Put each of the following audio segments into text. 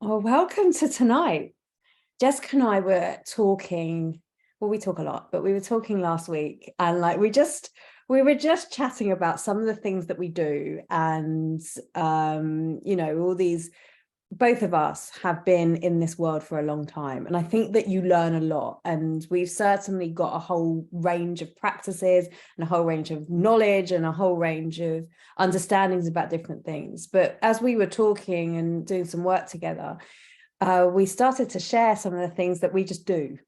Oh, welcome to tonight. Jessica and I were talking, well, we talk a lot, but we were talking last week and we were just chatting about some of the things that we do. And, all these, both of us have been in this world for a long time. And I think that you learn a lot. And we've certainly got a whole range of practices and a whole range of knowledge and a whole range of understandings about different things. But as we were talking and doing some work together, we started to share some of the things that we just do.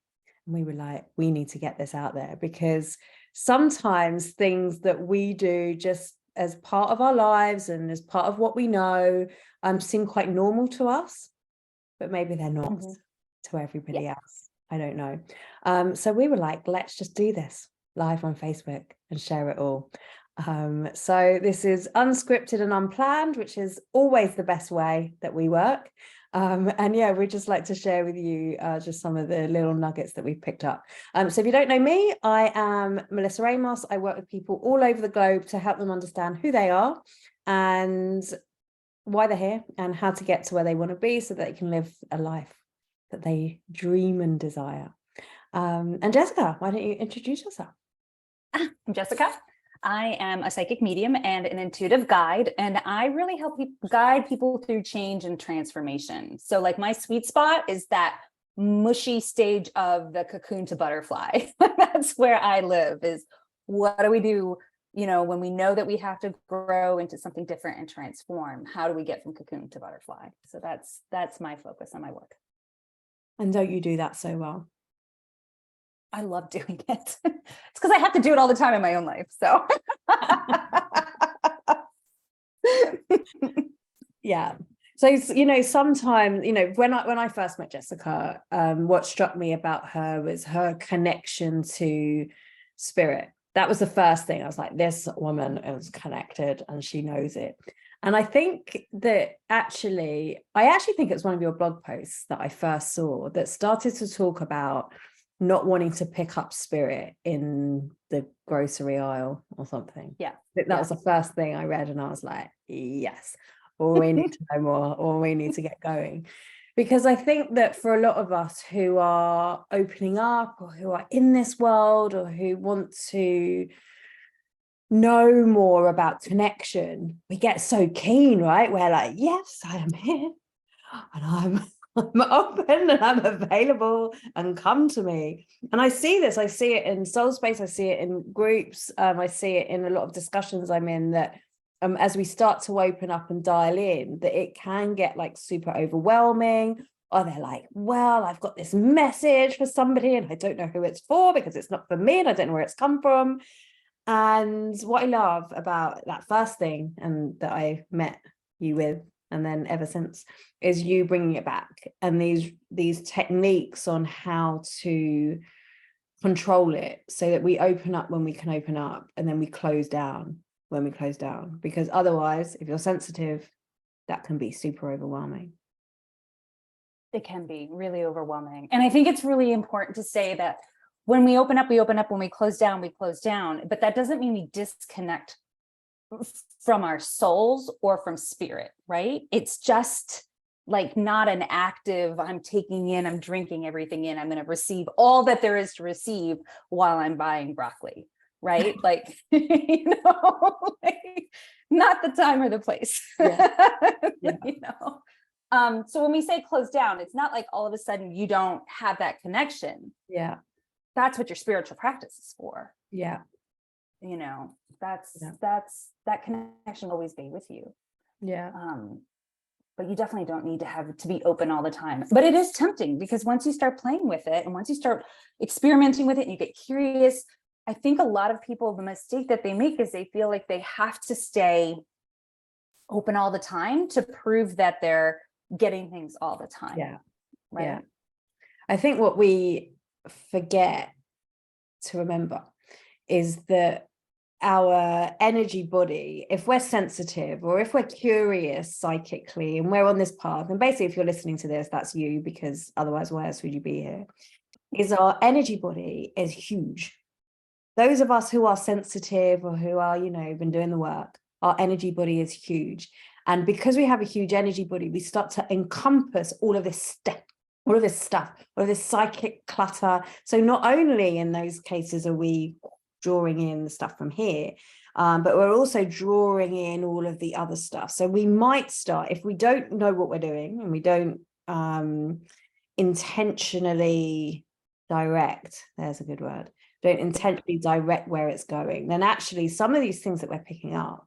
And we were like, we need to get this out there, because sometimes things that we do just as part of our lives and as part of what we know seem quite normal to us, but maybe they're not to everybody else. I don't know. So we were like, let's just do this live on Facebook and share it all. So this is unscripted and unplanned, which is always the best way that we work. And yeah, we'd just like to share with you just some of the little nuggets that we've picked up. So if you don't know me, I am Melissa Amos. I work with people all over the globe to help them understand who they are and why they're here and how to get to where they want to be so that they can live a life that they dream and desire. And Jessica, why don't you introduce yourself? I'm Jessica. I am a psychic medium and an intuitive guide, and I really help guide people through change and transformation. So like my sweet spot is that mushy stage of the cocoon to butterfly. That's where I live, is what do we do, when we know that we have to grow into something different and transform? How do we get from cocoon to butterfly? So that's my focus on my work. And don't you do that so well? I love doing it. It's because I have to do it all the time in my own life. So yeah. So, sometimes, when I first met Jessica, what struck me about her was her connection to spirit. That was the first thing. I was like, this woman is connected and she knows it. And I think that I think it was one of your blog posts that I first saw that started to talk about not wanting to pick up spirit in the grocery aisle or something. Yeah. That was the first thing I read, and I was like, yes, or we need to know more, or we need to get going. Because I think that for a lot of us who are opening up or who are in this world or who want to know more about connection, we get so keen, right? We're like, yes, I am here and I'm open and I'm available and come to me. And I see it in soul space. I see it in groups. I see it in a lot of discussions I'm in, that as we start to open up and dial in, that it can get like super overwhelming. Or they're like, well, I've got this message for somebody and I don't know who it's for because it's not for me and I don't know where it's come from. And what I love about that first thing and that I met you with, and then ever since, is you bringing it back and these techniques on how to control it so that we open up when we can open up, and then we close down when we close down. Because otherwise, if you're sensitive, that can be super overwhelming. It can be really overwhelming. And I think it's really important to say that when we open up, we open up. When we close down, we close down. But that doesn't mean we disconnect from our souls or from spirit, right? It's just like not an active, I'm taking in, I'm drinking everything in, I'm going to receive all that there is to receive while I'm buying broccoli, right? Like, like, not the time or the place. Yeah. So when we say close down, it's not like all of a sudden you don't have that connection. Yeah. That's what your spiritual practice is for. Yeah. That connection will always be with you. Yeah. But you definitely don't need to have to be open all the time. But it is tempting, because once you start playing with it and once you start experimenting with it and you get curious, I think a lot of people, the mistake that they make is they feel like they have to stay open all the time to prove that they're getting things all the time. Yeah. Right. Yeah. I think what we forget to remember is that our energy body, if we're sensitive or if we're curious psychically and we're on this path, and basically if you're listening to this, that's you, because otherwise why else would you be here, is our energy body is huge. Those of us who are sensitive or who are, been doing the work, our energy body is huge. And because we have a huge energy body, we start to encompass all of this stuff, all of this psychic clutter. So not only in those cases are we drawing in the stuff from here, but we're also drawing in all of the other stuff. So we might start, if we don't know what we're doing and we don't intentionally direct, there's a good word, don't intentionally direct where it's going, then actually some of these things that we're picking up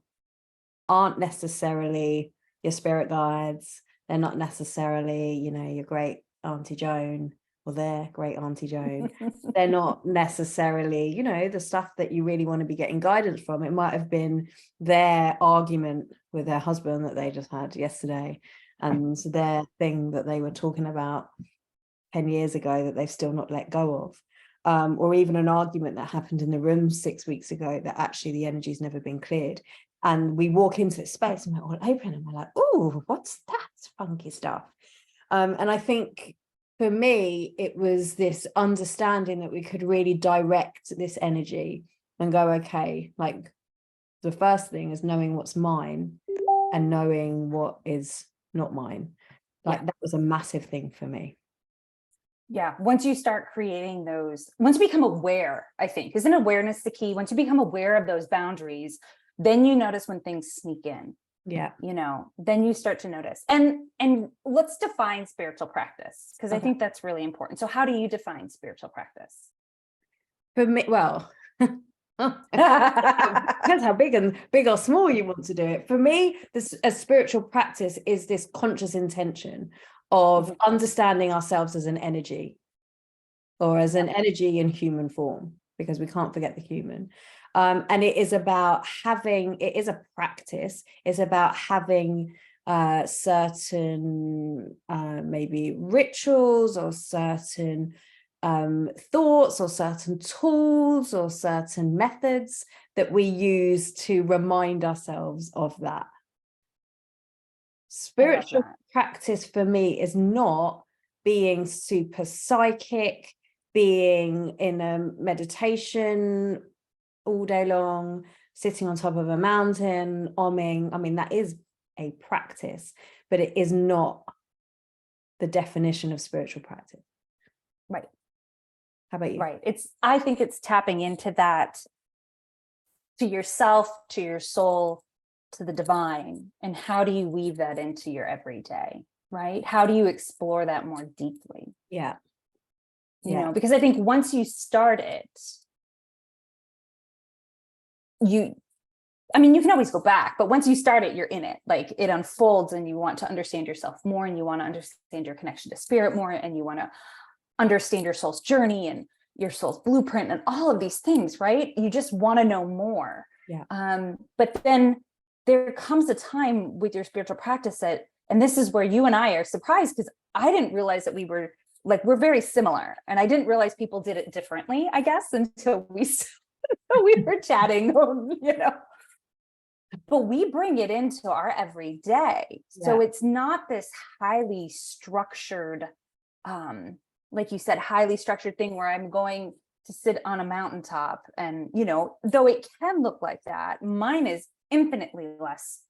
aren't necessarily your spirit guides. They're not necessarily, you know, your great Auntie Joan or their great Auntie Joan. They're not necessarily, you know, the stuff that you really want to be getting guidance from. It might have been their argument with their husband that they just had yesterday, and their thing that they were talking about 10 years ago that they've still not let go of. Or even an argument that happened in the room 6 weeks ago that actually the energy's never been cleared. And we walk into this space and we're all open and we're like, oh, what's that funky stuff? And I think for me, it was this understanding that we could really direct this energy and go, okay, like the first thing is knowing what's mine and knowing what is not mine. Like that was a massive thing for me. Yeah. Once you start creating those, once you become aware, I think, isn't awareness the key? Once you become aware of those boundaries, then you notice when things sneak in. Yeah. You know, then you start to notice. And let's define spiritual practice, because I think that's really important. So how do you define spiritual practice? For me, well, depends how big or small you want to do it. For me, a spiritual practice is this conscious intention of understanding ourselves as an energy, or as an energy in human form, because we can't forget the human. And it is about having, it is a practice, it's about having certain maybe rituals or certain thoughts or certain tools or certain methods that we use to remind ourselves of that. Spiritual practice for me is not being super psychic, being in a meditation all day long, sitting on top of a mountain, omming. I mean, that is a practice, but it is not the definition of spiritual practice. Right. How about you? Right. I think it's tapping into that, to yourself, to your soul, to the divine. And how do you weave that into your everyday, right? How do you explore that more deeply? Yeah. You know, because I think once you start it, you can always go back, but once you start it, you're in it. Like it unfolds and you want to understand yourself more, and you want to understand your connection to spirit more, and you want to understand your soul's journey and your soul's blueprint and all of these things, right? You just want to know more. Yeah. But then there comes a time with your spiritual practice that, and this is where you and I are surprised, because I didn't realize that we're very similar, and I didn't realize people did it differently, I guess, until we were chatting, you know. But we bring it into our everyday. Yeah. So it's not this highly structured, like you said, highly structured thing where I'm going to sit on a mountaintop. And, you know, though it can look like that, mine is infinitely less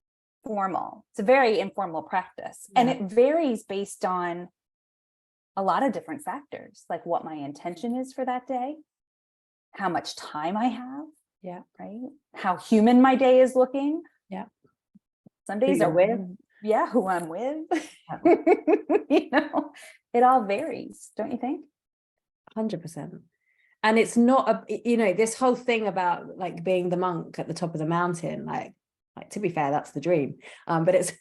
formal. It's a very informal practice. Yeah. And it varies based on a lot of different factors, like what my intention is for that day, how much time I have. Yeah. Right. How human my day is looking. Yeah. Some days are with. Yeah. Who I'm with. Yeah. You know, it all varies, don't you think? 100%. And it's not you know, this whole thing about like being the monk at the top of the mountain, like to be fair, that's the dream. But it's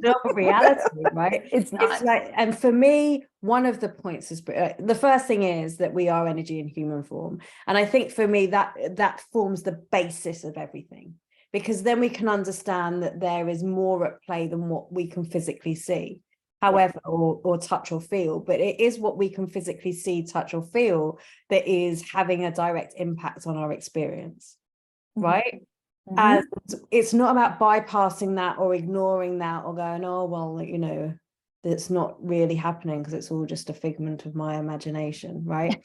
not reality, right? It's not. It's like, and for me, one of the points is the first thing is that we are energy in human form. And I think for me that forms the basis of everything, because then we can understand that there is more at play than what we can physically see, however, or touch or feel. But it is what we can physically see, touch or feel that is having a direct impact on our experience, right? Mm-hmm. And it's not about bypassing that or ignoring that or going, oh, well, you know, that's not really happening because it's all just a figment of my imagination, right?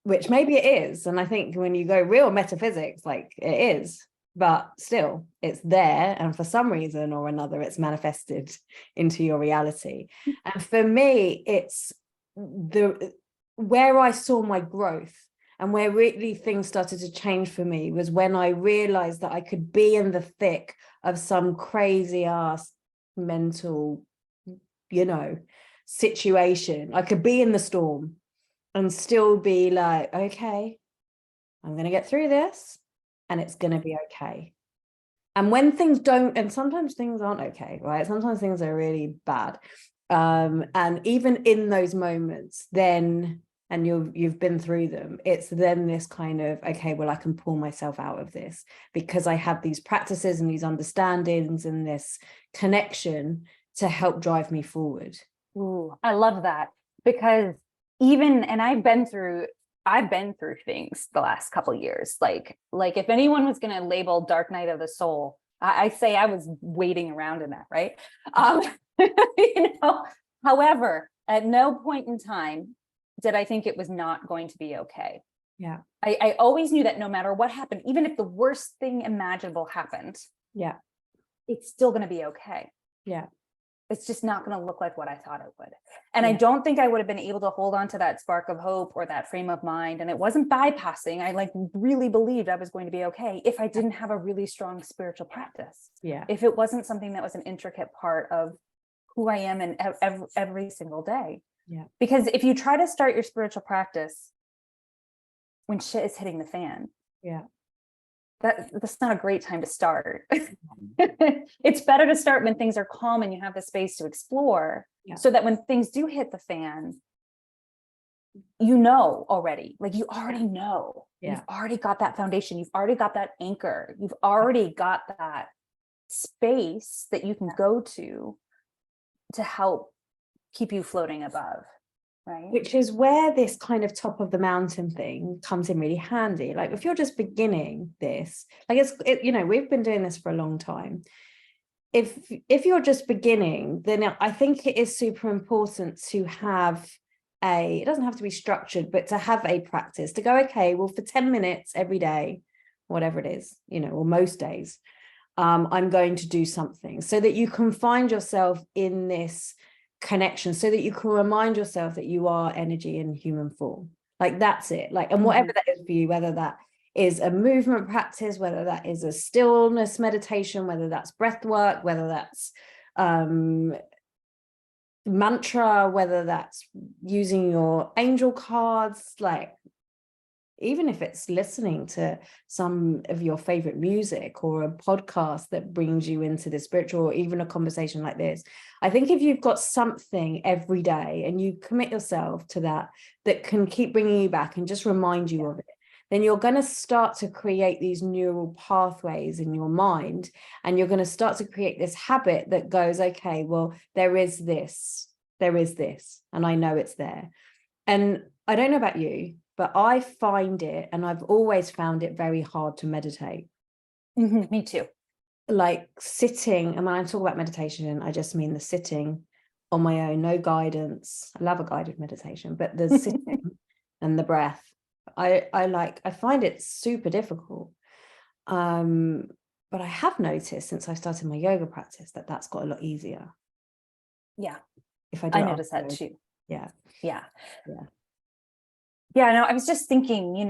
Which maybe it is. And I think when you go real metaphysics, like it is, but still it's there, and for some reason or another it's manifested into your reality. And for me, it's the where I saw my growth and where really things started to change for me was when I realized that I could be in the thick of some crazy ass mental, situation. I could be in the storm and still be like, okay, I'm going to get through this and it's going to be okay. And when things don't, and sometimes things aren't okay, right? Sometimes things are really bad. And even in those moments, then, and you've been through them, it's then this kind of, okay, well, I can pull myself out of this because I have these practices and these understandings and this connection to help drive me forward. Ooh, I love that, because and I've been through things the last couple of years. Like if anyone was going to label Dark Night of the Soul, I say I was waiting around in that, right? However, at no point in time did I think it was not going to be okay. Yeah. I always knew that no matter what happened, even if the worst thing imaginable happened, yeah, it's still going to be okay. Yeah. It's just not going to look like what I thought it would. And I don't think I would have been able to hold on to that spark of hope or that frame of mind. And it wasn't bypassing. I really believed I was going to be okay if I didn't have a really strong spiritual practice. Yeah. If it wasn't something that was an intricate part of who I am in every single day. Yeah. Because if you try to start your spiritual practice when shit is hitting the fan, that's not a great time to start. It's better to start when things are calm and you have the space to explore, so that when things do hit the fan, already, you already know, you've already got that foundation, you've already got that anchor, you've already got that space that you can go to help keep you floating above. Right. Which is where this kind of top of the mountain thing comes in really handy. Like if you're just beginning this, we've been doing this for a long time. If you're just beginning, then I think it is super important to have it doesn't have to be structured, but to have a practice to go, okay, well, for 10 minutes every day, whatever it is, or most days, I'm going to do something so that you can find yourself in this connection, so that you can remind yourself that you are energy in human form. That's it. And whatever that is for you, whether that is a movement practice, whether that is a stillness meditation, whether that's breath work, whether that's mantra, whether that's using your angel cards, even if it's listening to some of your favorite music or a podcast that brings you into the spiritual, or even a conversation like this. I think if you've got something every day and you commit yourself to that can keep bringing you back and just remind you of it, then you're going to start to create these neural pathways in your mind. And you're going to start to create this habit that goes, okay, well, there is this, and I know it's there. And I don't know about you, but I find it, and I've always found it very hard to meditate. Me too. Sitting, and when I talk about meditation, I just mean the sitting on my own, no guidance. I love a guided meditation, but the sitting and the breath, I find it super difficult. But I have noticed since I started my yoga practice that's got a lot easier. Yeah. If I noticed that too. Yeah. No, I was just thinking, you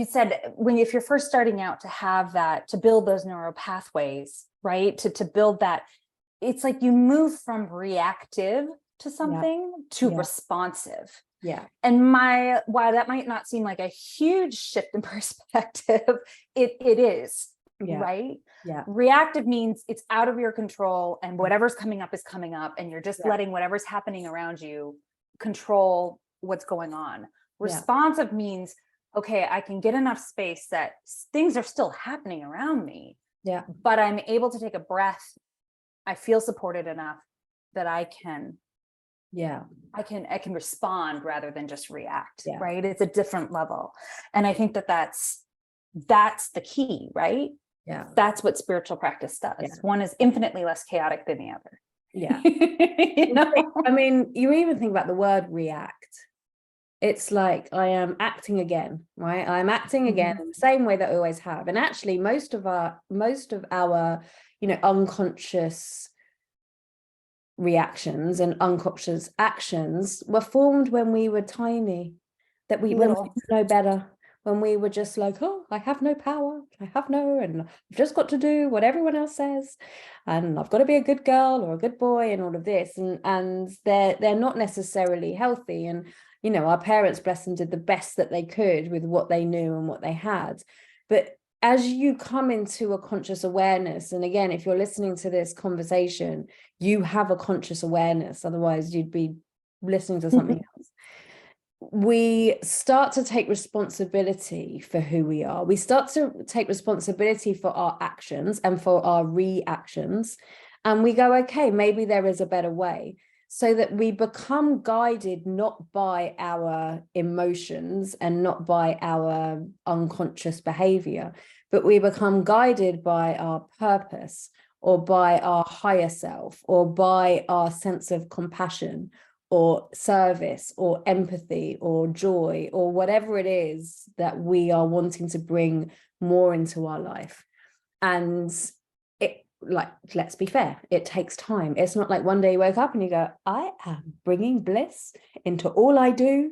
said if you're first starting out, to have that, to build those neural pathways, right? To build that, it's like you move from reactive to something to responsive. Yeah. And while that might not seem like a huge shift in perspective, it is. Yeah. Right? Yeah. Reactive means it's out of your control, and whatever's coming up is coming up, and you're just letting whatever's happening around you control what's going on. Responsive means, okay, I can get enough space that things are still happening around me. Yeah. But I'm able to take a breath. I feel supported enough that I can respond rather than just react. Right? It's a different level. And I think that's the key, right? Yeah. That's what spiritual practice does. Yeah. One is infinitely less chaotic than the other. Yeah. I mean, you even think about the word react. It's like I am acting again, right? I'm acting again in the same way that I always have. And actually, most of our, unconscious reactions and unconscious actions were formed when we were tiny, when we didn't know better, when we were just like, oh, I have no power, and I've just got to do what everyone else says, and I've got to be a good girl or a good boy, and all of this, and they're not necessarily healthy. And our parents, bless them, did the best that they could with what they knew and what they had. But as you come into a conscious awareness, and again, if you're listening to this conversation, you have a conscious awareness, otherwise you'd be listening to something else. We start to take responsibility for who we are. We start to take responsibility for our actions and for our reactions. And we go, okay, maybe there is a better way. So that we become guided not by our emotions and not by our unconscious behavior, but we become guided by our purpose, or by our higher self, or by our sense of compassion, or service, or empathy, or joy, or whatever it is that we are wanting to bring more into our life. And let's be fair, it takes time. It's not like one day you wake up and you go, I am bringing bliss into all I do.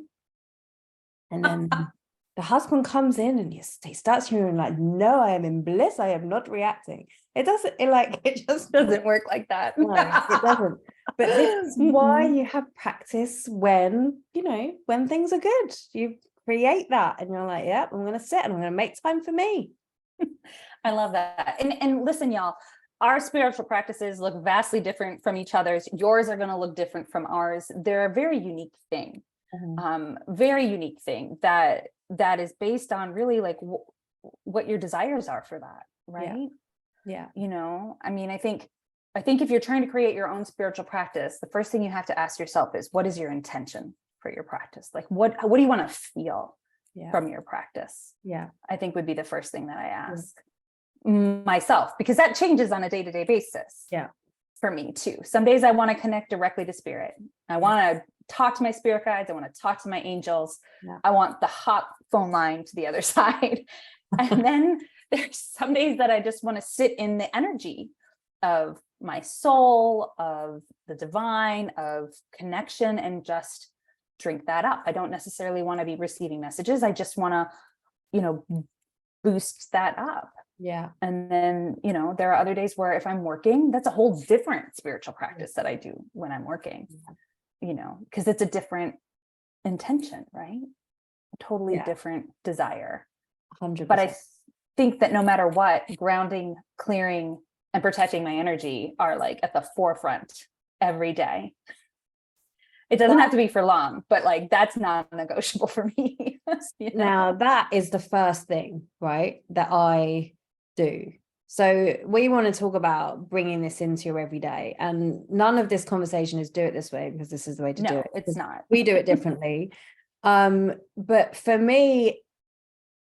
And then the husband comes in and he starts hearing like, no, I am in bliss. I am not reacting. It just doesn't work like that. No, it doesn't. But this is why you have practice when things are good. You create that and you're like, yeah, I'm going to sit and I'm going to make time for me. I love that. And listen, y'all, our spiritual practices look vastly different from each other's. Yours are going to look different from ours. They're a very unique thing, very unique thing that is based on really like what your desires are for that, right? Yeah. I mean, I think if you're trying to create your own spiritual practice, the first thing you have to ask yourself is, what is your intention for your practice? Like, what do you want to feel from your practice? Yeah. I think would be the first thing that I ask myself, because that changes on a day-to-day basis. Yeah. For me too. Some days I want to connect directly to spirit. I want to talk to my spirit guides. I want to talk to my angels. Yeah. I want the hot phone line to the other side. And then there's some days that I just want to sit in the energy of my soul, of the divine, of connection, and just drink that up. I don't necessarily want to be receiving messages. I just want to, boost that up. Yeah. And then, there are other days where if I'm working, that's a whole different spiritual practice that I do when I'm working, because it's a different intention, right? A totally different desire. 100%. But I think that no matter what, grounding, clearing, and protecting my energy are like at the forefront every day. It doesn't have to be for long, but like that's non-negotiable for me. Now that is the first thing, right, that I do. So we want to talk about bringing this into your everyday, and none of this conversation is do it this way because this is the way to do it. It's not. We do it differently. But for me,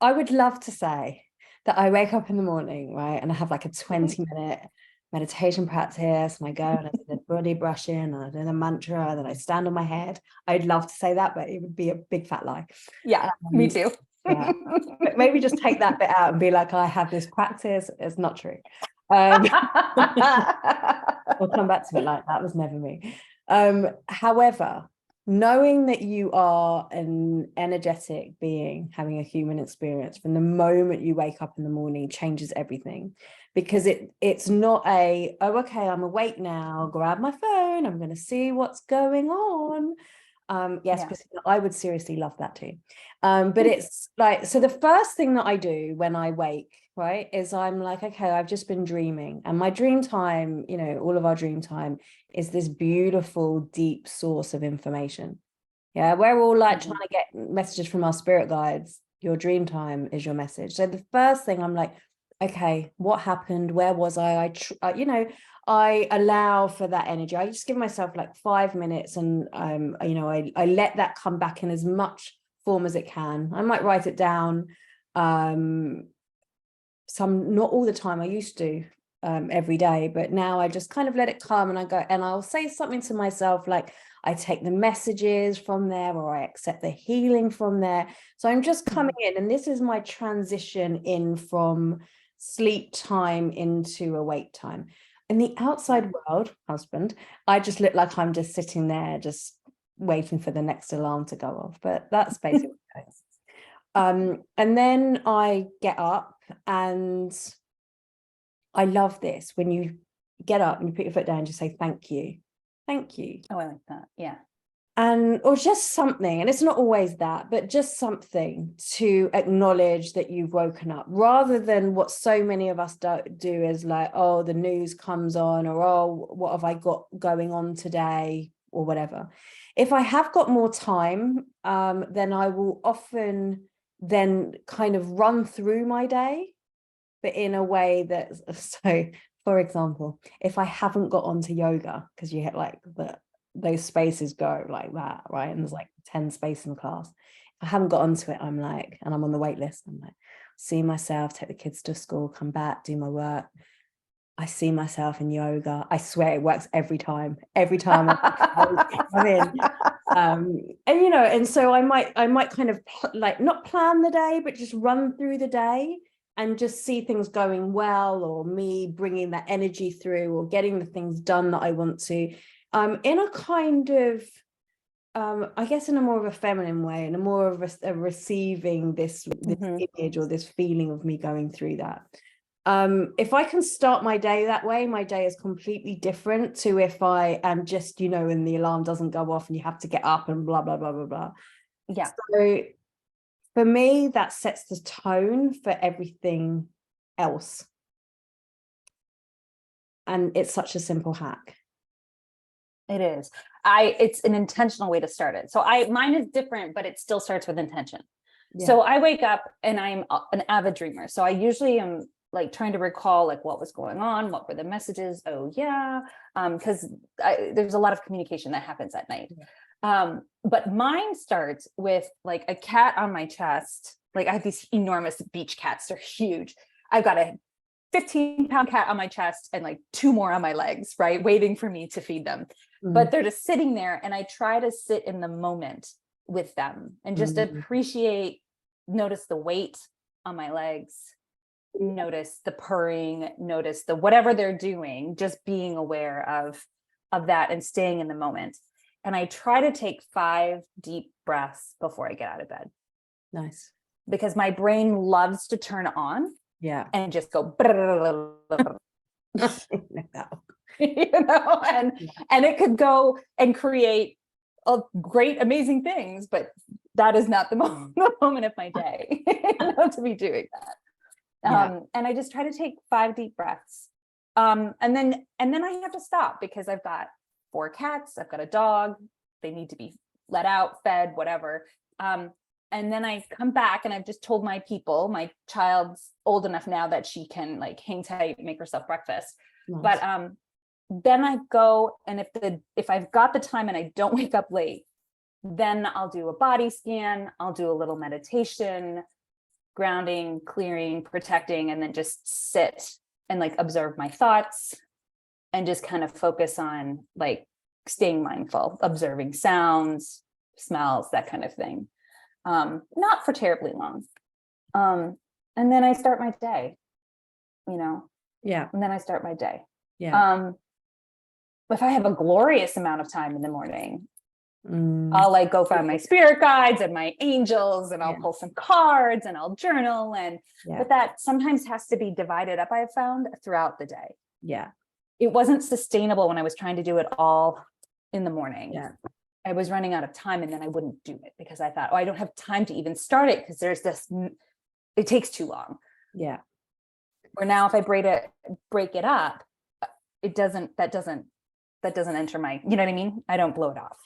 I would love to say that I wake up in the morning, right, and I have like a 20-minute meditation practice, and I go and I do the body brushing and I do the mantra, and then I stand on my head. I'd love to say that, but it would be a big fat lie. Yeah, me too. Yeah. But maybe just take that bit out and be like, I have this practice. It's not true. We'll come back to it like that was never me. However, knowing that you are an energetic being having a human experience from the moment you wake up in the morning changes everything, because it's not okay, I'm awake now, grab my phone, I'm going to see what's going on. Because I would seriously love that too. But it's like, so the first thing that I do when I wake, right, is I'm like, okay, I've just been dreaming, and my dream time, all of our dream time is this beautiful, deep source of information. Yeah, we're all like trying to get messages from our spirit guides. Your dream time is your message. So the first thing I'm like, okay, what happened? Where was I? I allow for that energy. I just give myself like 5 minutes, and I let that come back in as much form as it can. I might write it down. Not all the time. I used to every day, but now I just kind of let it come, and I go, and I'll say something to myself like, I take the messages from there, or I accept the healing from there. So I'm just coming in, and this is my transition in from sleep time into awake time. In the outside world, husband, I just look like I'm just sitting there, just waiting for the next alarm to go off. But that's basically what it is. And then I get up, and I love this when you get up and you put your foot down and just say thank you. Thank you. Oh, I like that. Yeah. And or just something, and it's not always that, but just something to acknowledge that you've woken up, rather than what so many of us do is like, oh, the news comes on, or oh, what have I got going on today, or whatever. If I have got more time, then I will often then kind of run through my day, but in a way that, so for example, if I haven't got onto yoga, because you hit like those spaces go like that, right? And there's like 10 spaces in the class. If I haven't got onto it, I'm like, and I'm on the wait list, I'm like, see myself, take the kids to school, come back, do my work. I see myself in yoga. I swear it works every time. Every time I'm in. And you know, and so I might kind of like not plan the day, but just run through the day and just see things going well, or me bringing that energy through, or getting the things done that I want to, in a kind of, I guess in a more of a feminine way, and a more of a receiving this image or this feeling of me going through that. If I can start my day that way, my day is completely different to if I am just, you know, and the alarm doesn't go off and you have to get up and blah, blah, blah, blah, blah. Yeah. So for me, that sets the tone for everything else. And it's such a simple hack. It is. It's an intentional way to start it. So mine is different, but it still starts with intention. Yeah. So I wake up and I'm an avid dreamer. So I usually am like trying to recall like what was going on, what were the messages. Oh yeah. Because there's a lot of communication that happens at night. Yeah. But mine starts with like a cat on my chest. Like I have these enormous beach cats. They're huge. I've got a 15-pound cat on my chest and like 2 more on my legs, right? Waiting for me to feed them. But they're just sitting there, and I try to sit in the moment with them and just appreciate, notice the weight on my legs, notice the purring, notice the whatever they're doing, just being aware of that and staying in the moment. And I try to take 5 deep breaths before I get out of bed. Nice. Because my brain loves to turn on. Yeah. And just go you know, and it could go and create great, amazing things, but that is not the moment of my day to be doing that. Yeah. And I just try to take 5 deep breaths. And then I have to stop because I've got 4 cats, I've got a dog, they need to be let out, fed, whatever. And then I come back and I've just told my people, my child's old enough now that she can like hang tight, make herself breakfast. Nice. But then I go, and if I've got the time and I don't wake up late, then I'll do a body scan, I'll do a little meditation, grounding, clearing, protecting, and then just sit and like observe my thoughts and just kind of focus on like staying mindful, observing sounds, smells, that kind of thing. Not for terribly long. And then I start my day, you know? Yeah. And then I start my day. Yeah. If I have a glorious amount of time in the morning, I'll like go find my spirit guides and my angels, and I'll pull some cards and I'll journal. But that sometimes has to be divided up, I've found, throughout the day. Yeah. It wasn't sustainable when I was trying to do it all in the morning. Yeah. I was running out of time, and then I wouldn't do it because I thought, oh, I don't have time to even start it because it takes too long. Yeah. Or now if I break it up, that doesn't enter my, you know what I mean? I don't blow it off.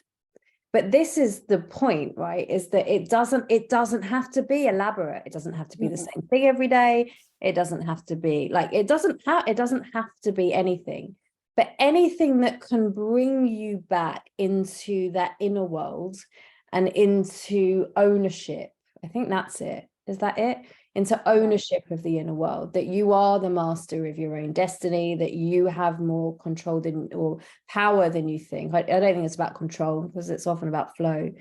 But this is the point, right? Is that it doesn't have to be elaborate. It doesn't have to be the same thing every day. It doesn't have to be like, it doesn't have to be anything. But anything that can bring you back into that inner world and into ownership. I think that's it. Is that it? into ownership of the inner world, that you are the master of your own destiny, that you have more control than, or power than you think. I don't think it's about control, because it's often about flow.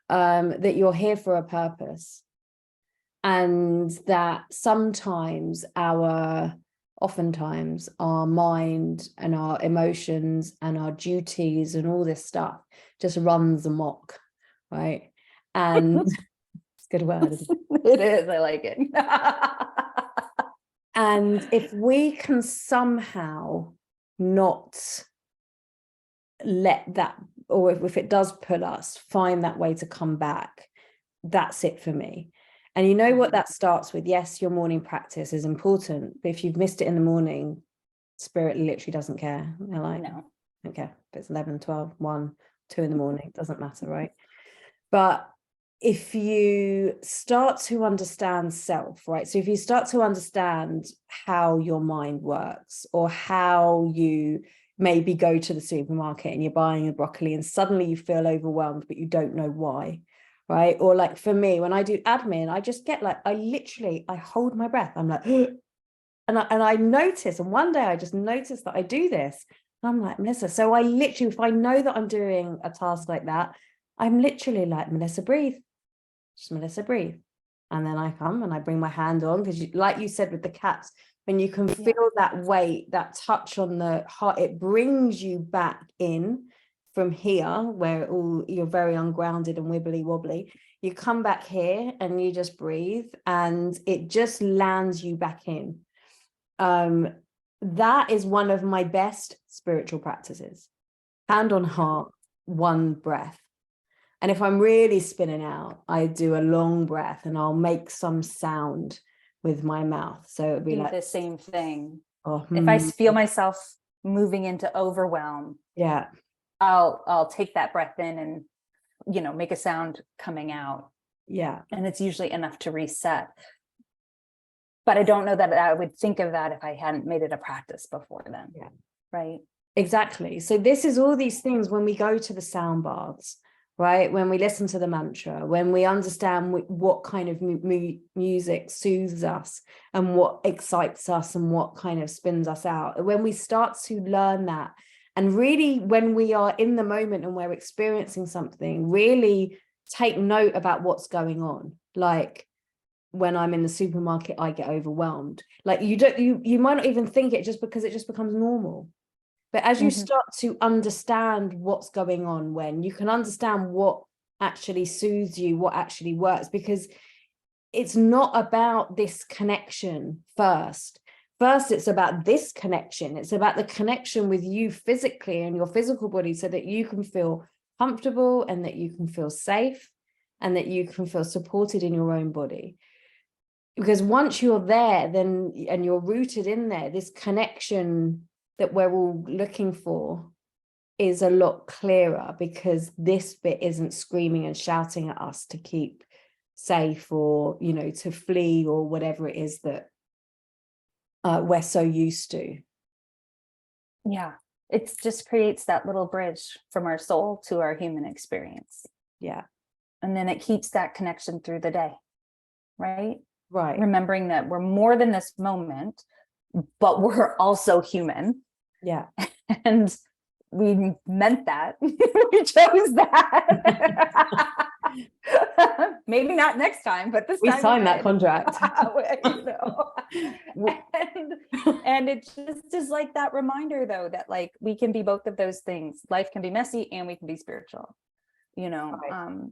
That you're here for a purpose, and that oftentimes our mind and our emotions and our duties and all this stuff just runs amok, right? And it's a good word, isn't it? It is. I like it. And if we can somehow not let that, or if it does pull us, find that way to come back, that's it for me. And you know what that starts with? Yes, your morning practice is important, but if you've missed it in the morning, spirit literally doesn't care. They're like, No. Okay, if it's 11, 12, 1, 2 in the morning, it doesn't matter, right? But if you start to understand self, right? So if you start to understand how your mind works, or how you maybe go to the supermarket and you're buying a broccoli and suddenly you feel overwhelmed, but you don't know why, right? Or like for me, when I do admin, I just get like, I hold my breath. I'm like, and I notice, and one day I just noticed that I do this. And I'm like, Melissa, so I literally, if I know that I'm doing a task like that, I'm literally like, Melissa, breathe. Just Melissa, breathe. And then I come and I bring my hand on, because like you said with the cats, when you can feel that weight, that touch on the heart, it brings you back in from here, where you're very ungrounded and wibbly wobbly. You come back here and you just breathe, and it just lands you back in. That is one of my best spiritual practices. Hand on heart, one breath. And if I'm really spinning out, I do a long breath and I'll make some sound with my mouth. So it'd be like the same thing. Oh, if I feel myself moving into overwhelm, yeah, I'll take that breath in and, make a sound coming out. Yeah. And it's usually enough to reset. But I don't know that I would think of that if I hadn't made it a practice before then. Yeah. Right. Exactly. So this is all these things when we go to the sound baths, right? When we listen to the mantra, when we understand what kind of music soothes us and what excites us and what kind of spins us out. When we start to learn that, and really when we are in the moment and we're experiencing something, really take note about what's going on. Like when I'm in the supermarket, I get overwhelmed. Like you might not even think it, just because it just becomes normal. But as you start to understand what's going on, when you can understand what actually soothes you, what actually works, because it's not about this connection first. First, it's about this connection. It's about the connection with you physically and your physical body, so that you can feel comfortable and that you can feel safe and that you can feel supported in your own body. Because once you're there, then, and you're rooted in there, this connection that we're all looking for is a lot clearer, because this bit isn't screaming and shouting at us to keep safe, or to flee, or whatever it is that we're so used to. Yeah, it just creates that little bridge from our soul to our human experience. Yeah. And then it keeps that connection through the day, right? Right. Remembering that we're more than this moment, but we're also human. Yeah. And we meant that. We chose that. Maybe not next time, but this time we signed that contract. And it just is like that reminder, though, that like we can be both of those things. Life can be messy and we can be spiritual, Right.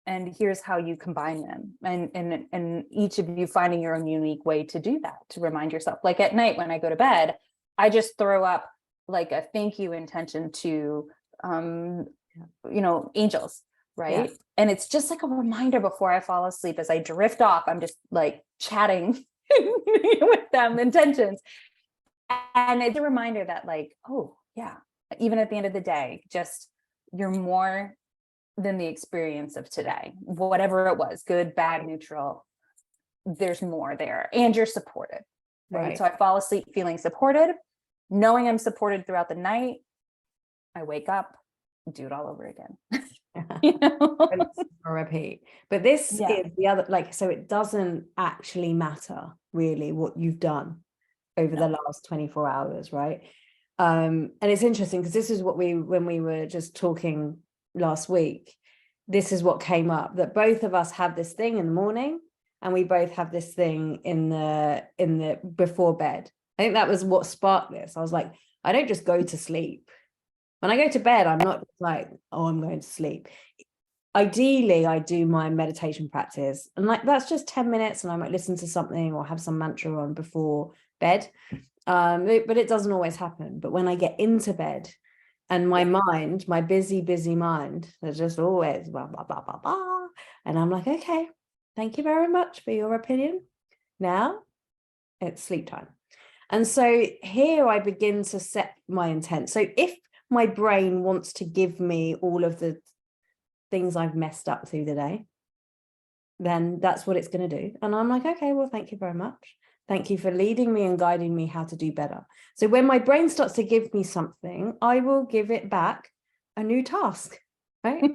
And here's how you combine them, and each of you finding your own unique way to do that, to remind yourself. Like at night when I go to bed, I just throw up like a thank you intention to angels, right? Yeah. And it's just like a reminder before I fall asleep. As I drift off, I'm just like chatting with them intentions, and it's a reminder that like, oh yeah, even at the end of the day, just you're more than the experience of today, whatever it was, good, bad, neutral. There's more there, and you're supported, right? So I fall asleep feeling supported, knowing I'm supported throughout the night. I wake up, do it all over again. You know? or repeat. But this Yeah. is the other, like, so it doesn't actually matter really what you've done over the last 24 hours, right? And it's interesting because this is what when we were just talking last week, this is what came up, that both of us have this thing in the morning and we both have this thing in the before bed. I think that was what sparked this. I was like, I don't just go to sleep. When I go to bed, I'm not like, oh, I'm going to sleep. Ideally, I do my meditation practice, and like that's just 10 minutes, and I might listen to something or have some mantra on before bed. But it doesn't always happen. But when I get into bed and my mind, my busy mind, is just always blah, blah, blah, blah, blah. And I'm like, okay, thank you very much for your opinion. Now it's sleep time. And so here I begin to set my intent. So if my brain wants to give me all of the things I've messed up through the day, then that's what it's going to do. And I'm like, okay, well, thank you very much. Thank you for leading me and guiding me how to do better. So when my brain starts to give me something, I will give it back a new task, right?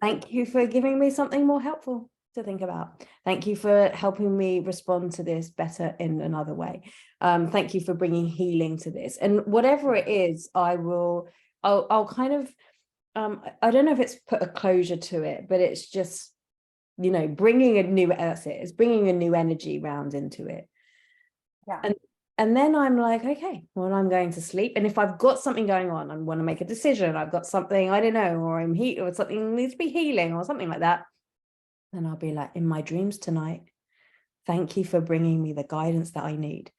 Thank you for giving me something more helpful to think about. Thank you for helping me respond to this better in another way. Thank you for bringing healing to this. And whatever it is, I'll kind of, I don't know if it's put a closure to it, but it's just, you know, bringing a new, it's bringing a new energy round into it. Yeah. And then I'm like, okay, well, I'm going to sleep. And if I've got something going on, I want to make a decision, I've got something, I don't know, or I'm heat or something needs to be healing or something like that, then I'll be like, in my dreams tonight, thank you for bringing me the guidance that I need.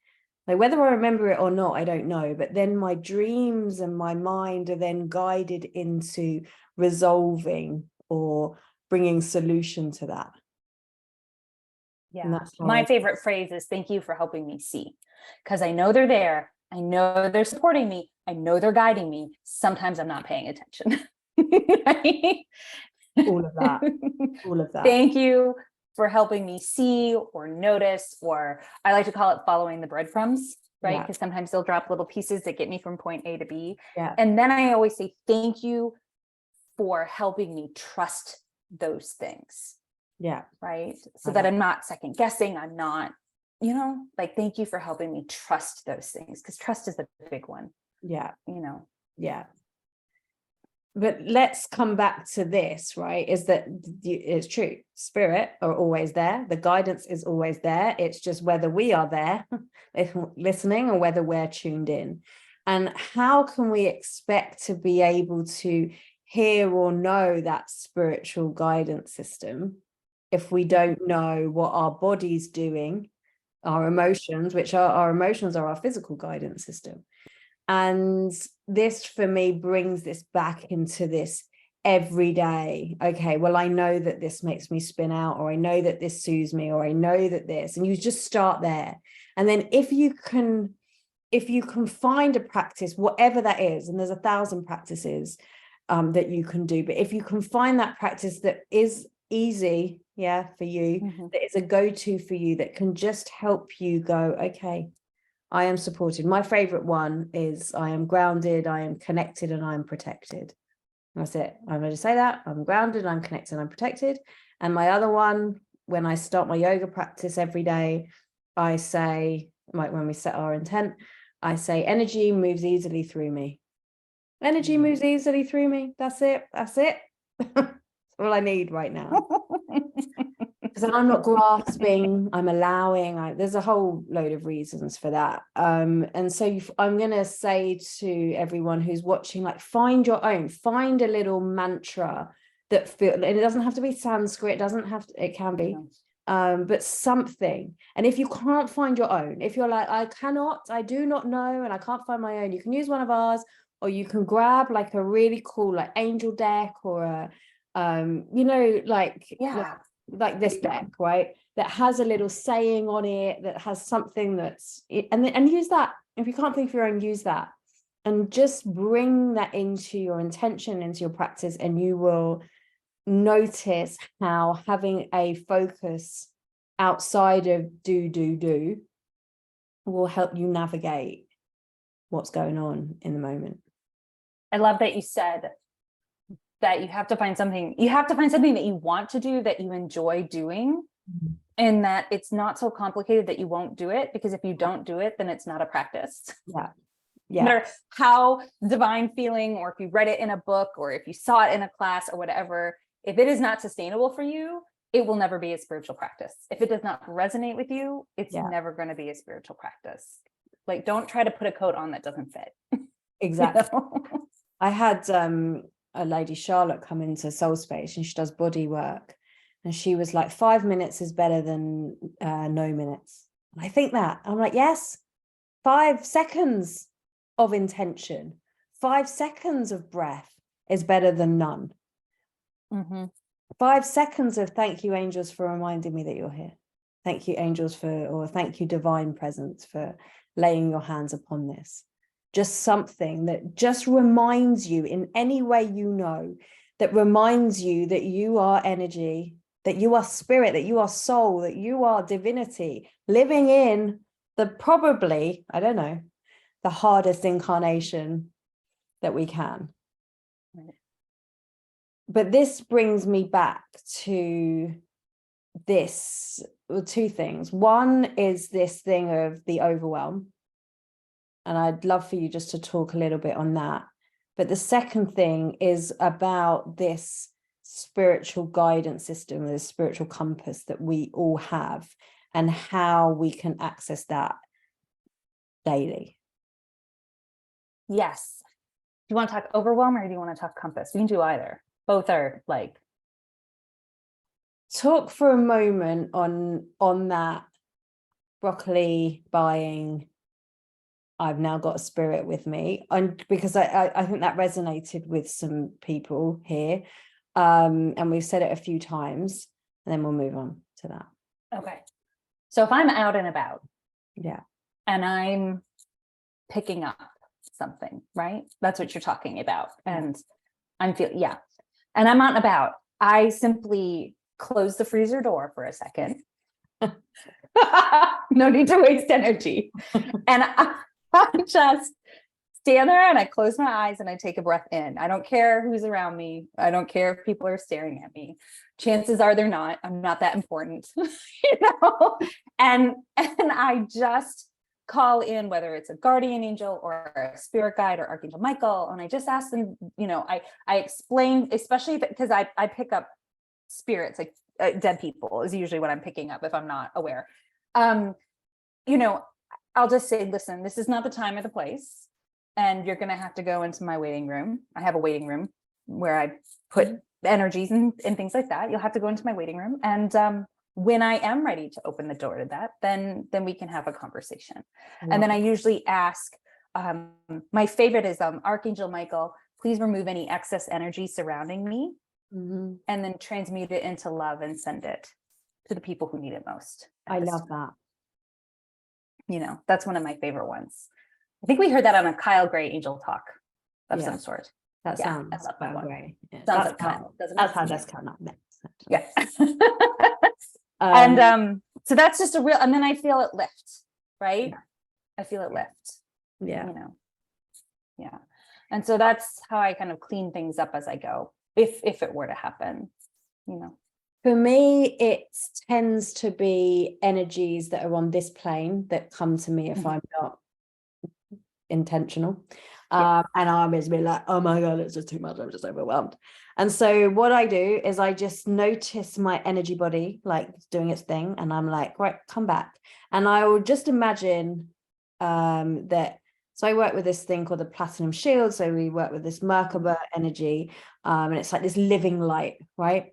Like whether I remember it or not, I don't know. But then my dreams and my mind are then guided into resolving or bringing solution to that. Yeah. My favorite phrase is thank you for helping me see, because I know they're there. I know they're supporting me. I know they're guiding me. Sometimes I'm not paying attention. Right? All of that. All of that. Thank you for helping me see or notice, or I like to call it following the breadcrumbs, right? Because sometimes they'll drop little pieces that get me from point A to B. Yeah. And then I always say, thank you for helping me trust those things. Yeah. Right. So that I'm not second guessing. I'm not, you know, like, thank you for helping me trust those things, because trust is the big one. Yeah. You know. Yeah. But let's come back to this, right? Is that it's true. Spirit are always there. The guidance is always there. It's just whether we are there listening or whether we're tuned in. And how can we expect to be able to hear or know that spiritual guidance system if we don't know what our body's doing, our emotions, which are our emotions are our physical guidance system. And this for me brings this back into this every day. Okay, well, I know that this makes me spin out, or I know that this soothes me, or I know that this, and you just start there. And then if you can find a practice, whatever that is, and there's 1,000 practices that you can do, but if you can find that practice that is easy, for you, that is a go-to for you, that can just help you go, okay, I am supported. My favorite one is I am grounded, I am connected, and I am protected. That's it. I'm going to say that. I'm grounded, I'm connected, I'm protected. And my other one, when I start my yoga practice every day, I say, like when we set our intent, I say, energy moves easily through me. Energy moves easily through me. That's it. That's it. That's all I need right now. Because I'm not grasping, I'm allowing, there's a whole load of reasons for that. And so I'm going to say to everyone who's watching, like, find your own, find a little mantra that and it doesn't have to be Sanskrit, it doesn't have to, it can be, but something. And if you can't find your own, if you're like, I do not know, and I can't find my own, you can use one of ours, or you can grab like a really cool, like angel deck, or a, you know, like this deck, right, that has a little saying on it, that has something that's, and use that. If you can't think of your own, use that, and just bring that into your intention, into your practice, and you will notice how having a focus outside of do will help you navigate what's going on in the moment. I love that you said that you have to find something that you want to do, that you enjoy doing, and that it's not so complicated that you won't do it, because if you don't do it, then it's not a practice. Yeah. No matter how divine feeling, or if you read it in a book, or if you saw it in a class or whatever, if it is not sustainable for you, it will never be a spiritual practice. If it does not resonate with you, it's never going to be a spiritual practice. Like, don't try to put a coat on that doesn't fit. Exactly. You know? I had a lady, Charlotte, come into Soul Space, and she does body work, and she was like, 5 minutes is better than no minutes. And I think that, I'm like, yes, 5 seconds of intention, 5 seconds of breath is better than none. 5 seconds of thank you, angels, for reminding me that you're here. Thank you, angels, or thank you, divine presence, for laying your hands upon this. Just something that just reminds you in any way, that reminds you that you are energy, that you are spirit, that you are soul, that you are divinity, living in the probably, I don't know, the hardest incarnation that we can. Right. But this brings me back to this, well, 2 things. One is this thing of the overwhelm. And I'd love for you just to talk a little bit on that. But the second thing is about this spiritual guidance system, this spiritual compass that we all have, and how we can access that daily. Yes. Do you want to talk overwhelm, or do you want to talk compass? We can do either. Both are like. Talk for a moment on that broccoli buying. I've now got a spirit with me, and because I think that resonated with some people here, and we've said it a few times, and then we'll move on to that. Okay. So if I'm out and about, and I'm picking up something, right? That's what you're talking about. And I'm and I'm out and about. I simply close the freezer door for a second. No need to waste energy. And I just stand there and I close my eyes and I take a breath in. I don't care who's around me. I don't care if people are staring at me. Chances are they're not. I'm not that important, And I just call in, whether it's a guardian angel or a spirit guide or Archangel Michael, and I just ask them. I explain, especially because I pick up spirits, like dead people is usually what I'm picking up if I'm not aware. I'll just say, listen, this is not the time or the place, and you're going to have to go into my waiting room. I have a waiting room where I put energies and things like that. You'll have to go into my waiting room. And when I am ready to open the door to that, then we can have a conversation. And then I usually ask, my favorite is Archangel Michael, please remove any excess energy surrounding me, and then transmute it into love and send it to the people who need it most. I love that. That's one of my favorite ones. I think we heard that on a Kyle Gray angel talk of some sort. That sounds Kyle Gray. Yeah. Sounds like Kyle, doesn't it? That's how that's coming up next. Yeah. And so that's just and then I feel it lift, right? I feel it lift. Yeah. Yeah. And so that's how I kind of clean things up as I go, if it were to happen, For me, it tends to be energies that are on this plane that come to me if I'm not intentional. And I'm just be like, oh my God, it's just too much. I'm just overwhelmed. And so what I do is I just notice my energy body, like doing its thing. And I'm like, right, come back. And I will just imagine that. So I work with this thing called the Platinum Shield. So we work with this Merkaba energy. And it's like this living light, right?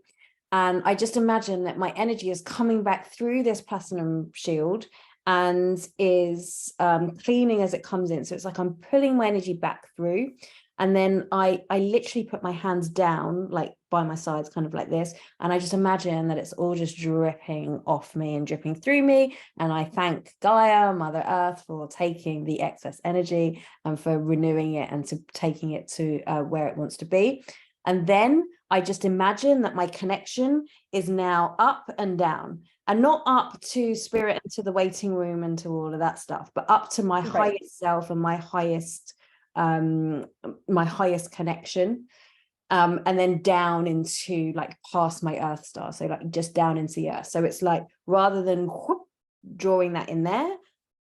And I just imagine that my energy is coming back through this Platinum Shield and is cleaning as it comes in. So it's like I'm pulling my energy back through. And then I literally put my hands down, like by my sides, kind of like this. And I just imagine that it's all just dripping off me and dripping through me. And I thank Gaia, Mother Earth, for taking the excess energy and for renewing it and to taking it to where it wants to be. And then I just imagine that my connection is now up and down, and not up to spirit and to the waiting room and to all of that stuff, but up to my highest self and my highest connection. and then down into like past my earth star, so like just down into the earth. So it's like rather than whoop, drawing that in there,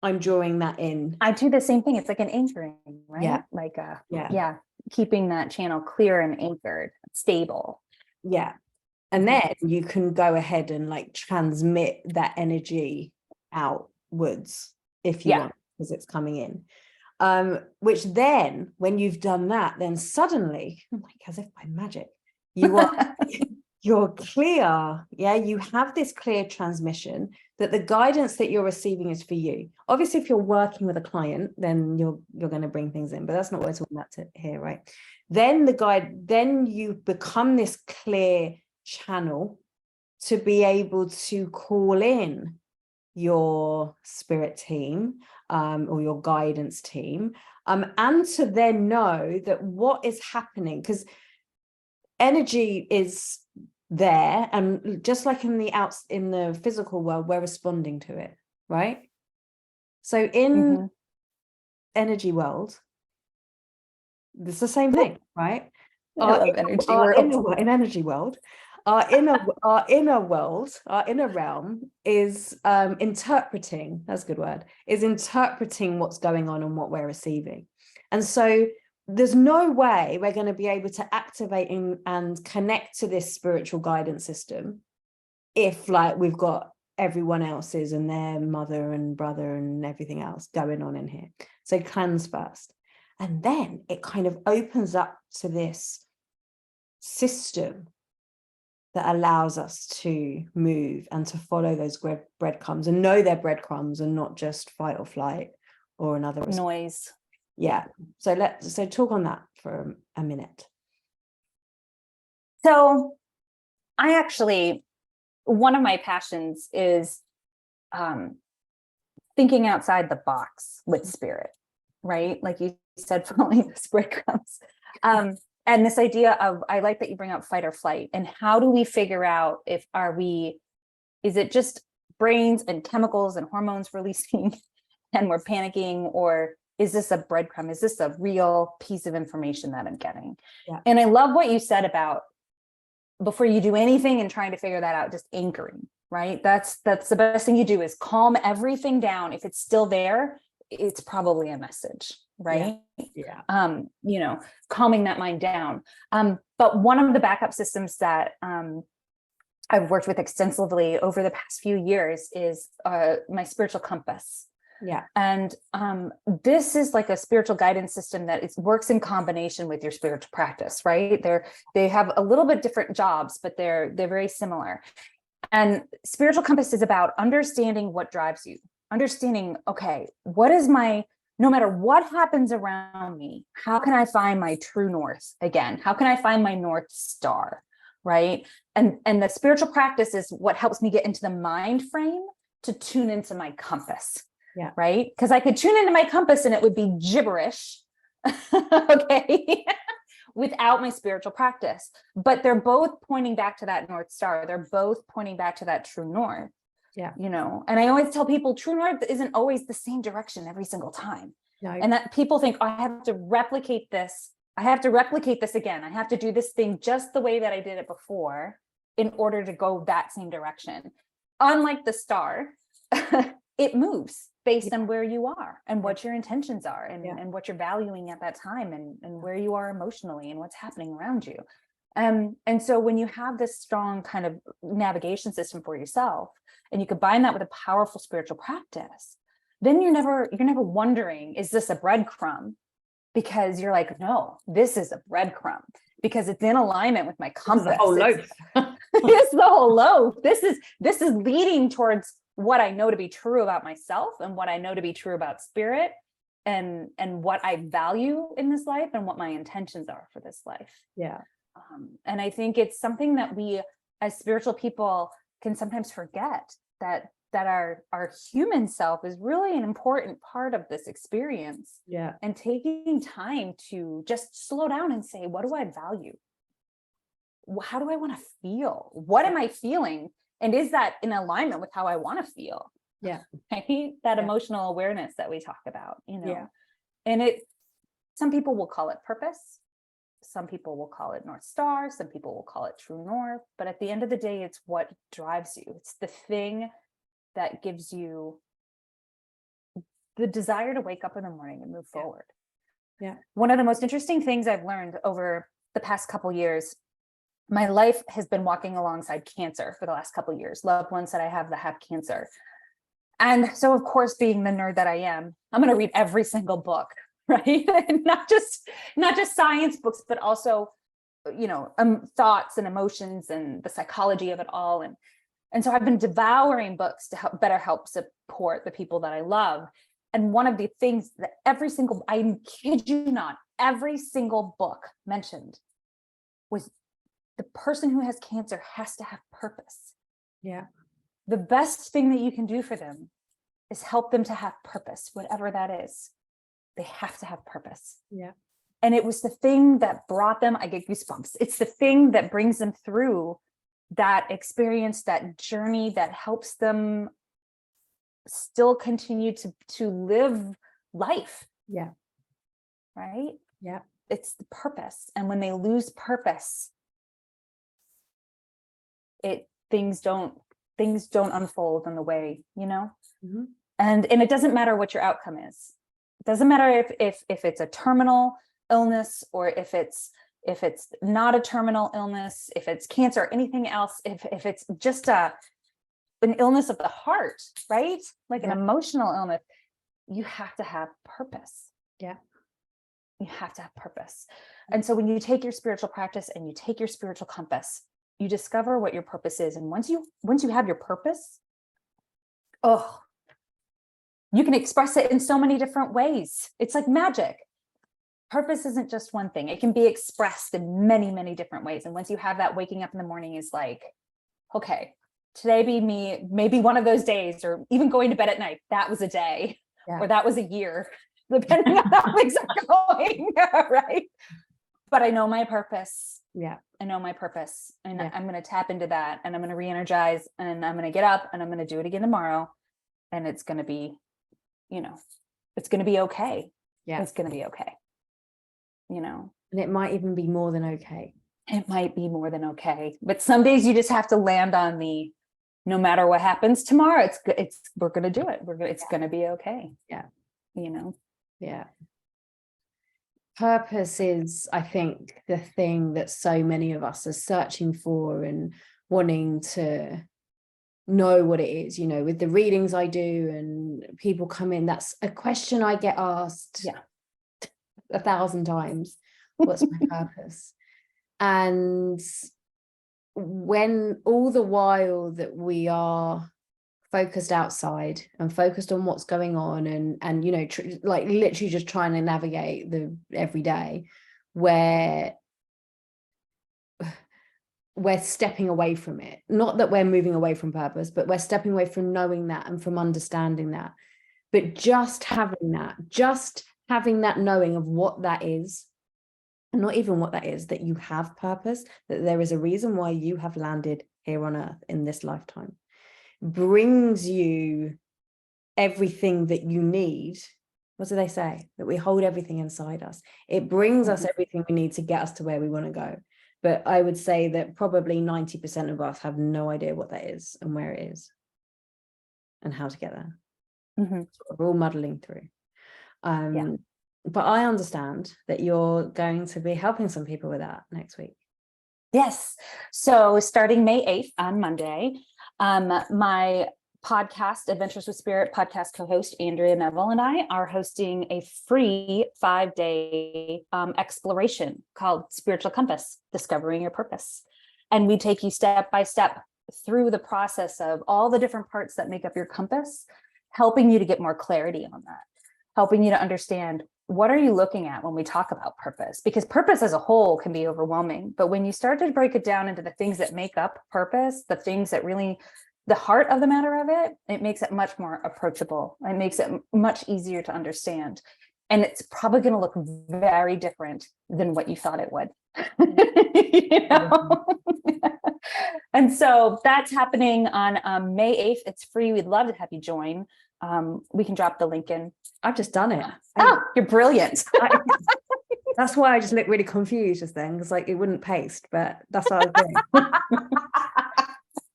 I'm drawing that in. I do the same thing. It's like an anchoring, right? Yeah. Like Yeah. keeping that channel clear and anchored, stable. Yeah. And then you can go ahead and like transmit that energy outwards if you want, because it's coming in. Which then when you've done that, then suddenly, like as if by magic, you're clear. Yeah, you have this clear transmission that the guidance that you're receiving is for you. Obviously, if you're working with a client, then you're going to bring things in, but that's not what we're talking about here, right? Then then you become this clear channel to be able to call in your spirit team, or your guidance team, and to then know that what is happening, because energy is there, and just like in the physical world, we're responding to it, right? So in energy world, it's the same thing, right? In energy world, our inner world, our inner realm is interpreting, that's a good word, is interpreting what's going on and what we're receiving. And so there's no way we're going to be able to activate and connect to this spiritual guidance system if like we've got everyone else's and their mother and brother and everything else going on in here. So cleanse first. And then it kind of opens up to this system that allows us to move and to follow those breadcrumbs and know they're breadcrumbs and not just fight or flight or another noise. Yeah. So talk on that for a minute. So one of my passions is thinking outside the box with spirit, right? Like you said, following the breadcrumbs. And this idea of, I like that you bring up fight or flight, and how do we figure out is it just brains and chemicals and hormones releasing and we're panicking, or is this a breadcrumb? Is this a real piece of information that I'm getting? Yeah. And I love what you said about before you do anything and trying to figure that out, just anchoring, right? That's the best thing you do is calm everything down. If it's still there, it's probably a message, right? Yeah. Calming that mind down. But one of the backup systems that I've worked with extensively over the past few years is my spiritual compass. Yeah. And this is like a spiritual guidance system that works in combination with your spiritual practice, right? They have a little bit different jobs, but they're very similar. And spiritual compass is about understanding what drives you, understanding, okay, no matter what happens around me, how can I find my true north again? How can I find my North Star, right? And the spiritual practice is what helps me get into the mind frame to tune into my compass. Yeah. Right. Because I could tune into my compass and it would be gibberish. Okay. Without my spiritual practice. But they're both pointing back to that North Star. They're both pointing back to that true north. Yeah. And I always tell people true north isn't always the same direction every single time. No. And that people think, oh, I have to replicate this. I have to replicate this again. I have to do this thing just the way that I did it before in order to go that same direction. Unlike the star, it moves based on where you are and what your intentions are and what you're valuing at that time and where you are emotionally and what's happening around you. And so when you have this strong kind of navigation system for yourself and you combine that with a powerful spiritual practice, then you're never wondering, is this a breadcrumb? Because you're like, no, this is a breadcrumb because it's in alignment with my compass. This is the whole loaf. It's the whole loaf. This is leading towards what I know to be true about myself and what I know to be true about spirit and what I value in this life and what my intentions are for this life. Yeah. And I think it's something that we as spiritual people can sometimes forget, that our human self is really an important part of this experience. Yeah. And taking time to just slow down and say, what do I value? How do I want to feel? What am I feeling? And is that in alignment with how I want to feel? Yeah. Right? That emotional awareness that we talk about, Yeah. And some people will call it purpose. Some people will call it North Star. Some people will call it True North. But at the end of the day, it's what drives you. It's the thing that gives you the desire to wake up in the morning and move forward. Yeah. One of the most interesting things I've learned over the past couple years, my life has been walking alongside cancer for the last couple of years, loved ones that I have that have cancer. And so, of course, being the nerd that I am, I'm going to read every single book, right? And not just science books, but also, thoughts and emotions and the psychology of it all. And so I've been devouring books to help support the people that I love. And one of the things that I kid you not, every single book mentioned was the person who has cancer has to have purpose. Yeah. The best thing that you can do for them is help them to have purpose, whatever that is. They have to have purpose. Yeah. And it was the thing that brought them, I get goosebumps. It's the thing that brings them through that experience, that journey, that helps them still continue to live life. Yeah. Right? Yeah. It's the purpose. And when they lose purpose, things don't unfold in the way, Mm-hmm. And it doesn't matter what your outcome is. It doesn't matter if it's a terminal illness, or if it's not a terminal illness, if it's cancer or anything else, if it's just an illness of the heart, right? Like an emotional illness, you have to have purpose. Yeah. You have to have purpose. And so when you take your spiritual practice and you take your spiritual compass, you discover what your purpose is. And once you have your purpose, you can express it in so many different ways. It's like magic. Purpose isn't just one thing. It can be expressed in many, many different ways. And once you have that, waking up in the morning is like, okay, today maybe one of those days, or even going to bed at night, that was a day, or that was a year, depending on how things are going, right? But I know my purpose. Yeah. I know my purpose, and I'm going to tap into that, and I'm going to re-energize, and I'm going to get up, and I'm going to do it again tomorrow. And it's going to be, it's going to be okay. Yeah. It's going to be okay. And it might even be more than okay. It might be more than okay. But some days you just have to land on no matter what happens tomorrow, we're going to do it. It's going to be okay. Yeah. Yeah. Purpose is, I think, the thing that so many of us are searching for and wanting to know what it is, with the readings I do and people come in, that's a question I get asked 1,000 times. What's my purpose? And when all the while that we are focused outside and focused on what's going on and like literally just trying to navigate the everyday, where we're stepping away from it. Not that we're moving away from purpose, but we're stepping away from knowing that and from understanding that. But just having that knowing of what that is, and not even what that is, that you have purpose, that there is a reason why you have landed here on earth in this lifetime, brings you everything that you need. What do they say? That we hold everything inside us. It brings us everything we need to get us to where we want to go. But I would say that probably 90% of us have no idea what that is and where it is and how to get there. Mm-hmm. So we're all muddling through. But I understand that you're going to be helping some people with that next week. Yes. So starting May 8th on Monday, my podcast, Adventures with Spirit podcast co-host Andrea Neville and I are hosting a free 5-day exploration called Spiritual Compass, Discovering Your Purpose. And we take you step by step through the process of all the different parts that make up your compass, helping you to get more clarity on that, helping you to understand, what are you looking at when we talk about purpose? Because purpose as a whole can be overwhelming. But when you start to break it down into the things that make up purpose, the things that really, the heart of the matter of it, it makes it much more approachable. It makes it much easier to understand. And it's probably going to look very different than what you thought it would. And so that's happening on May 8th. It's free. We'd love to have you join. We can drop the link in. I've just done it. Oh, you're brilliant. That's why I just look really confused just then, because like it wouldn't paste, but that's what I was doing.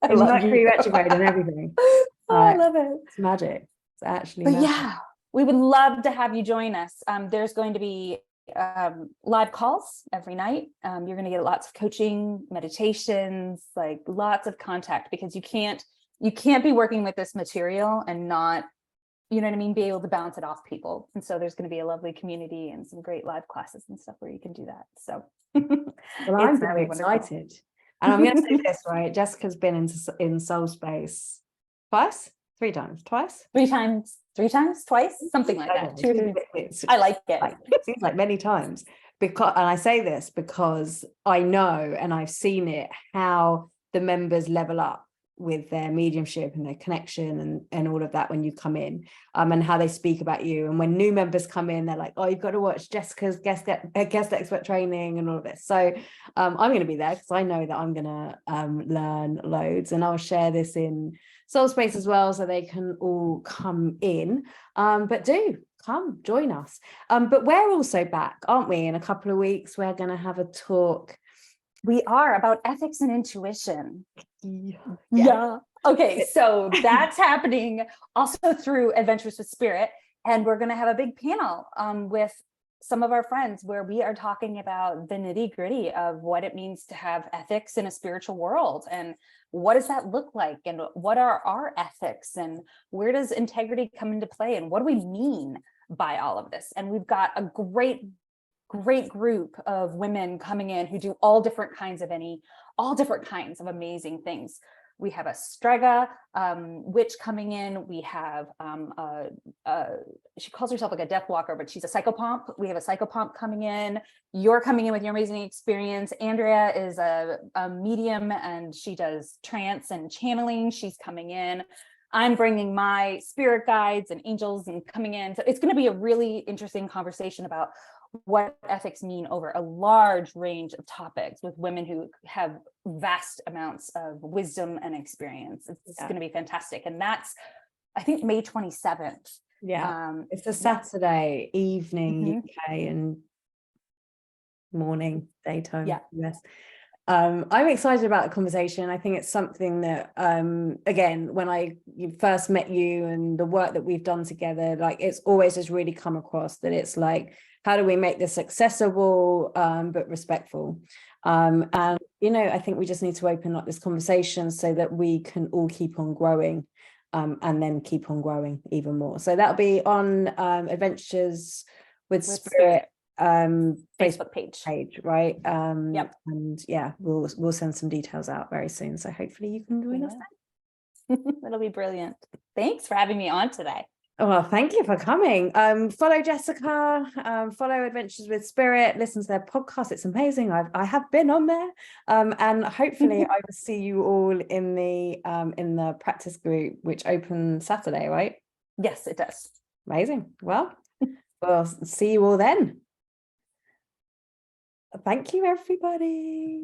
I In love Mercury you. retrograde and everything. Oh, I love it. It's magic. It's actually But magic. yeah, we would love to have you join us. There's going to be live calls every night. You're going to get lots of coaching, meditations, like lots of contact, because you can't be working with this material and not, you know what I mean, be able to bounce it off people. And so there's going to be a lovely community and some great live classes and stuff where you can do that. So Well, I'm very excited. And I'm going to say this, right? Jessica's been in Soul Space twice, three times, twice, something like that. 2 or 3. I like it. It seems like many times, because, and I say this because I know and I've seen it, how the members level up with their mediumship and their connection and all of that when you come in, and how they speak about you. And when new members come in, they're like, oh, you've got to watch Jessica's guest expert training and all of this. So I'm going to be there because I know that I'm going to learn loads, and I'll share this in Soul Space as well, so they can all come in. But do come join us. But we're also back, aren't we? In a couple of weeks, we're going to have a talk. We are, about ethics and intuition. Yeah. Okay, so that's happening also through Adventures with Spirit. And we're going to have a big panel with some of our friends where we are talking about the nitty-gritty of what it means to have ethics in a spiritual world, and what does that look like, and what are our ethics, and where does integrity come into play, and what do we mean by all of this. And we've got a great group of women coming in who do all different kinds of amazing things. We have a Strega witch coming in. We have she calls herself like a death walker, but she's a psychopomp. We have a psychopomp coming in. You're coming in with your amazing experience. Andrea is a medium, and she does trance and channeling. She's coming in. I'm bringing my spirit guides and angels and coming in. So it's going to be a really interesting conversation about what ethics mean over a large range of topics with women who have vast amounts of wisdom and experience. It's going to be fantastic. And that's, I think, May 27th. Yeah. It's a Saturday evening, UK, and morning, daytime, US. I'm excited about the conversation. I think it's something that, again, when I first met you and the work that we've done together, like it's always just really come across that it's like, how do we make this accessible, but respectful? And, you know, I think we just need to open up this conversation so that we can all keep on growing, and then keep on growing even more. So that'll be on Adventures with Spirit. Facebook page, right? Yep. And yeah, we'll send some details out very soon, so hopefully you can join us then. That'll be brilliant. Thanks for having me on today. Well, thank you for coming. Follow Jessica, follow Adventures with Spirit, listen to their podcast. It's amazing. I have been on there, and hopefully I will see you all in the practice group, which opens Saturday, right? Yes, it does. Amazing. Well, we'll see you all then. Thank you, everybody.